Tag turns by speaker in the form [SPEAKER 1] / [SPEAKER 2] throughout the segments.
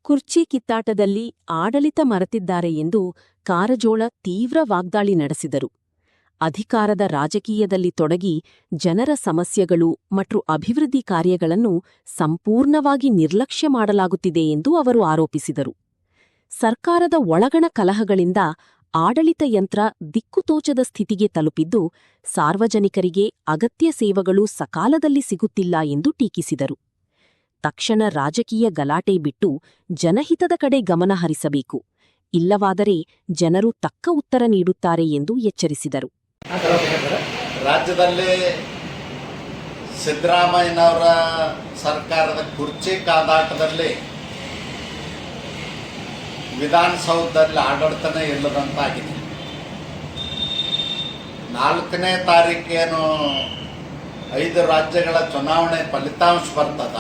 [SPEAKER 1] ಕುರ್ಚಿ ಕಿತ್ತಾಟದಲ್ಲಿ ಆಡಳಿತ ಮರೆತಿದ್ದಾರೆ ಎಂದು ಕಾರಜೋಳ ತೀವ್ರ ವಾಗ್ದಾಳಿ ನಡೆಸಿದರು. ಅಧಿಕಾರದ ರಾಜಕೀಯದಲ್ಲಿ ತೊಡಗಿ ಜನರ ಸಮಸ್ಯೆಗಳು ಮತ್ತು ಅಭಿವೃದ್ಧಿ ಕಾರ್ಯಗಳನ್ನು ಸಂಪೂರ್ಣವಾಗಿ ನಿರ್ಲಕ್ಷ್ಯ ಮಾಡಲಾಗುತ್ತಿದೆ ಎಂದು ಅವರು ಆರೋಪಿಸಿದರು. ಸರ್ಕಾರದ ಒಳಗಣ ಕಲಹಗಳಿಂದ ಆಡಳಿತ ಯಂತ್ರ ದಿಕ್ಕುತೋಚದ ಸ್ಥಿತಿಗೆ ತಲುಪಿದ್ದು, ಸಾರ್ವಜನಿಕರಿಗೆ ಅಗತ್ಯ ಸೇವೆಗಳು ಸಕಾಲದಲ್ಲಿ ಸಿಗುತ್ತಿಲ್ಲ ಎಂದು ಟೀಕಿಸಿದರು. ತಕ್ಷಣ ರಾಜಕೀಯ ಗಲಾಟೆ ಬಿಟ್ಟು ಜನಹಿತದ ಕಡೆ ಗಮನ ಹರಿಸಬೇಕು, ಇಲ್ಲವಾದರೆ ಜನರು ತಕ್ಕ ಉತ್ತರ ನೀಡುತ್ತಾರೆ ಎಂದು ಎಚ್ಚರಿಸಿದರು.
[SPEAKER 2] ರಾಜ್ಯದಲ್ಲಿ ಸಿದ್ದರಾಮಯ್ಯನವರ ಸರ್ಕಾರದ ಕುರ್ಚಿ ಕಾದಾಟದಲ್ಲಿ ವಿಧಾನಸೌಧದಲ್ಲಿ ಆಡಳಿತನೇ ಇಲ್ಲದಂತಾಗಿದೆ. 4ನೇ ತಾರೀಕೇನು 5 ರಾಜ್ಯಗಳ ಚುನಾವಣೆ ಫಲಿತಾಂಶ ಬರ್ತದ,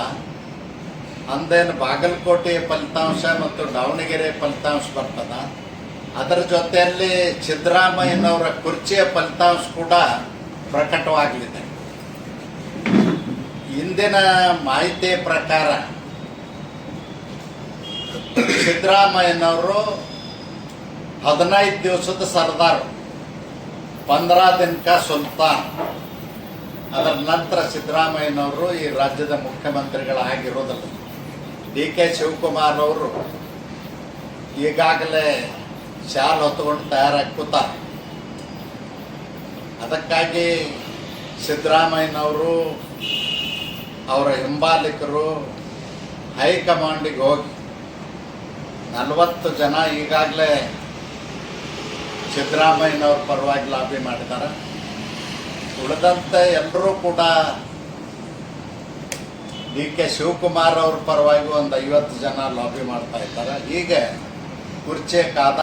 [SPEAKER 2] ಅಂದೇನು ಬಾಗಲಕೋಟೆಯ ಫಲಿತಾಂಶ ಮತ್ತು ದಾವಣಗೆರೆ ಫಲಿತಾಂಶ ಬರ್ತದ. ಅದರ ಜೊತೆಯಲ್ಲಿ ಸಿದ್ದರಾಮಯ್ಯನವರ ಕುರ್ಚಿಯ ಫಲಿತಾಂಶ ಕೂಡ ಪ್ರಕಟವಾಗಲಿದೆ. ಇಂದಿನ ಮಾಹಿತಿಯ ಪ್ರಕಾರ ಸಿದ್ದರಾಮಯ್ಯನವರು 15 ದಿವಸದ ಸರ್ದಾರ್, 15 ದಿನಕ ಸುಲ್ತಾನ್. ಅದರ ನಂತರ ಸಿದ್ದರಾಮಯ್ಯನವರು ಈ ರಾಜ್ಯದ ಮುಖ್ಯಮಂತ್ರಿಗಳಾಗಿರೋದಿಲ್ಲ. ಡಿ.ಕೆ. ಶಿವಕುಮಾರ್ ಅವರು ಈಗಾಗಲೇ ಶಾಲ್ ಹೊತ್ತುಕೊಂಡು ತಯಾರಾಗಿ ಕೂತಾರೆ. ಅದಕ್ಕಾಗಿ ಸಿದ್ದರಾಮಯ್ಯನವರು ಅವರ ಹಿಂಬಾಲಿಕರು ಹೈಕಮಾಂಡಿಗೆ ಹೋಗಿ 40 ಜನ ಈಗಾಗಲೇ ಸಿದ್ದರಾಮಯ್ಯನವ್ರ ಪರವಾಗಿ ಲಾಬಿ ಮಾಡಿದ್ದಾರೆ. ಉಳಿದಂತೆ ಎಲ್ಲರೂ ಕೂಡ ಡಿ.ಕೆ. ಶಿವಕುಮಾರ್ ಅವ್ರ ಪರವಾಗಿ ಒಂದು 50 ಜನ ಲಾಬಿ ಮಾಡ್ತಾ ಇದ್ದಾರೆ. ಹೀಗೆ ಕುರ್ಚಿ ಕಾದ